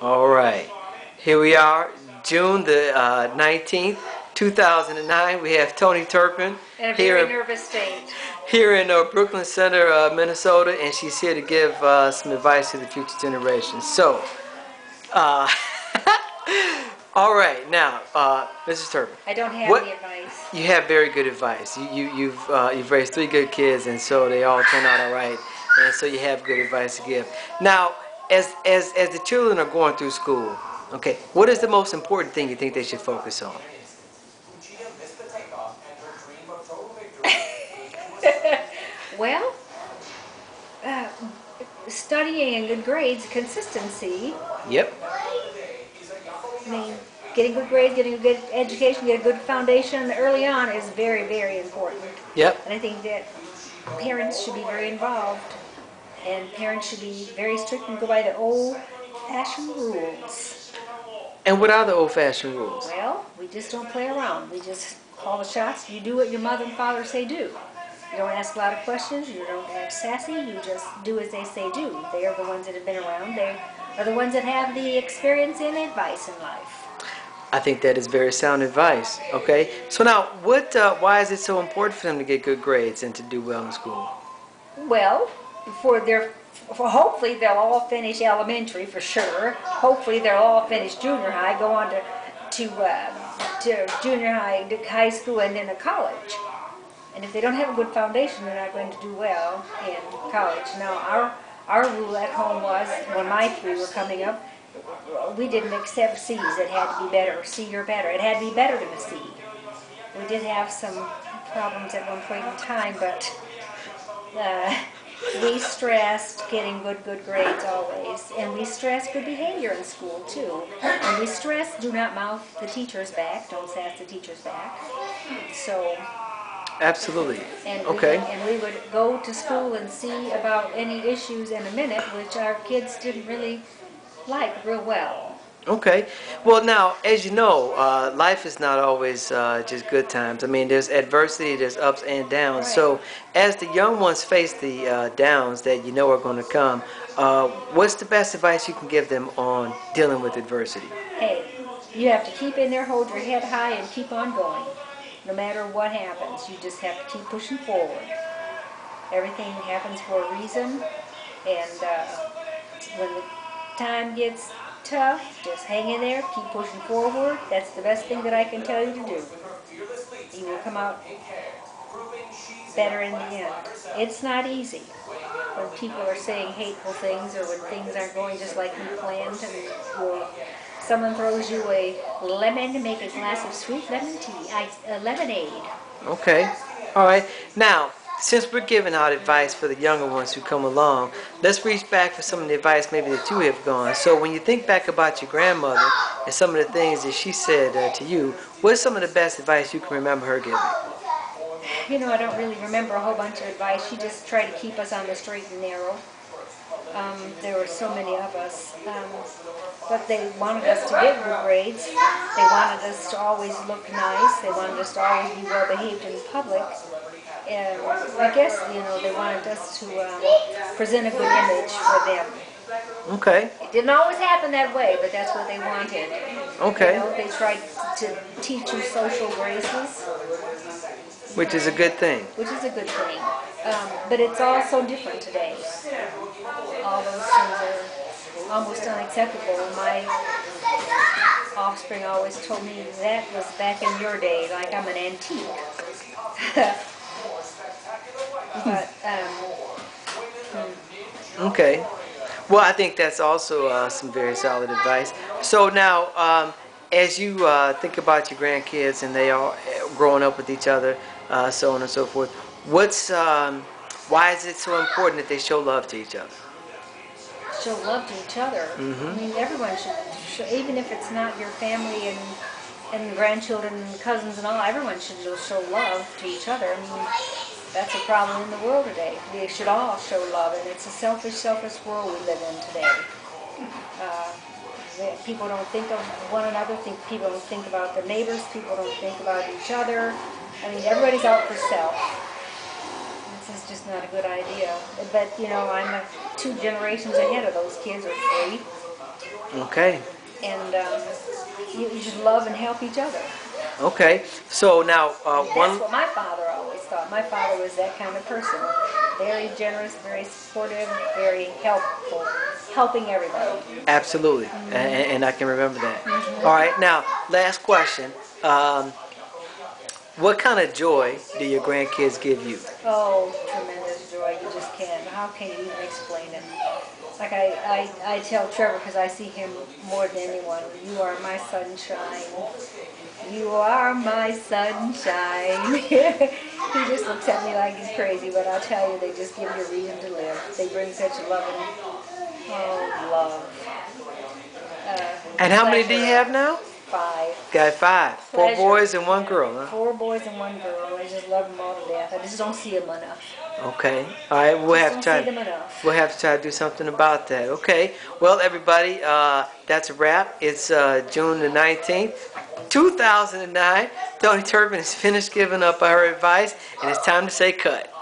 All right. Here we are, June the 19th, 2009. We have Toni Turpin In a here very nervous state. here in Brooklyn Center, Minnesota, and she's here to give some advice to the future generations. So, uh, all right, now, Mrs. Turpin, I don't have what any advice. you have very good advice. You've raised three good kids, and so they all turn out all right, and so you have good advice to give. Now, as the children are going through school, okay, what is the most important thing you think they should focus on? Well, uh, studying and good grades, consistency. Yep. I mean, getting good grades, getting a good education, getting a good foundation early on is very, very important. Yep. And I think that parents should be very involved, and parents should be very strict and go by the old-fashioned rules. And what are the old-fashioned rules? Well, we just don't play around. We just call the shots. You do what your mother and father say do. You don't ask a lot of questions. You don't act sassy. You just do as they say do. They are the ones that have been around. They are the ones that have the experience and advice in life. I think that is very sound advice. Okay. So now, why is it so important for them to get good grades and to do well in school? Well, hopefully they'll all finish elementary for sure. Hopefully they'll all finish junior high, go on to junior high, to high school, and then to college. And if they don't have a good foundation, they're not going to do well in college. Now, our rule at home was, when my three were coming up, we didn't accept C's. It had to be better, C or better. It had to be better than a C. We did have some problems at one point in time, but we stressed getting good grades always. And we stressed good behavior in school, too. And we stressed do not mouth the teacher's back, don't sass the teacher's back. So... Absolutely. And okay. We would go to school and see about any issues in a minute, which our kids didn't really like real well. Okay. Well, now, as you know, life is not always just good times. I mean, there's adversity, there's ups and downs. Right. So, as the young ones face the downs that you know are going to come, what's the best advice you can give them on dealing with adversity? Hey, you have to keep in there, hold your head high, and keep on going. No matter what happens, you just have to keep pushing forward. Everything happens for a reason, and when the time gets tough, just hang in there, keep pushing forward. That's the best thing that I can tell you to do. You will come out better in the end. It's not easy when people are saying hateful things or when things aren't going just like we planned, and someone throws you a lemon to make a glass of sweet lemon tea, lemonade. Okay. All right. Now, since we're giving out advice for the younger ones who come along, let's reach back for some of the advice maybe that you have gone. So when you think back about your grandmother and some of the things that she said to you, what's some of the best advice you can remember her giving? You know, I don't really remember a whole bunch of advice. She just tried to keep us on the straight and narrow. There were so many of us, but they wanted us to get good grades. They wanted us to always look nice. They wanted us to always be well behaved in public. And I guess, you know, they wanted us to present a good image for them. Okay. It didn't always happen that way, but that's what they wanted. Okay. You know, they tried to teach you social graces. Which is a good thing. Which is a good thing. But it's all so different today. All those things are almost unacceptable. My offspring always told me that was back in your day, like I'm an antique. But, Okay. Well, I think that's also some very solid advice. So now, as you think about your grandkids and they are growing up with each other, so on and so forth, why is it so important that they show love to each other? Show love to each other. Mm-hmm. I mean, everyone should, even if it's not your family and grandchildren and cousins and all, everyone should show love to each other. I mean, that's a problem in the world today. We should all show love, and it's a selfish world we live in today. People don't think of one another, people don't think about their neighbors, people don't think about each other. I mean, everybody's out for self. This is just not a good idea. But, you know, I'm 2 generations ahead of those kids, or 3. Okay. And you just love and help each other. Okay. So now, That's one. what my father always thought. My father was that kind of person. Very generous, very supportive, very helpful, helping everybody. Absolutely, and I can remember that. All right. Now, last question. What kind of joy do your grandkids give you? Oh, tremendous joy. You just can't. How can you even explain it? Like I tell Trevor, because I see him more than anyone, you are my sunshine. You are my sunshine. He just looks at me like he's crazy, but I'll tell you, they just give you a reason to live. They bring such love and love. And how many do you Pleasure. have now? 5. Got 5. 4 Pleasure. boys and 1 girl, huh? 4 boys and 1 girl. I just love them all to death. I just don't see them enough. Okay. All right. We'll Just have to don't try. see them enough. We'll have to try to do something about that. Okay. Well, everybody, that's a wrap. It's June the 19th, 2009. Tony Turpin has finished giving up her advice, and it's time to say cut.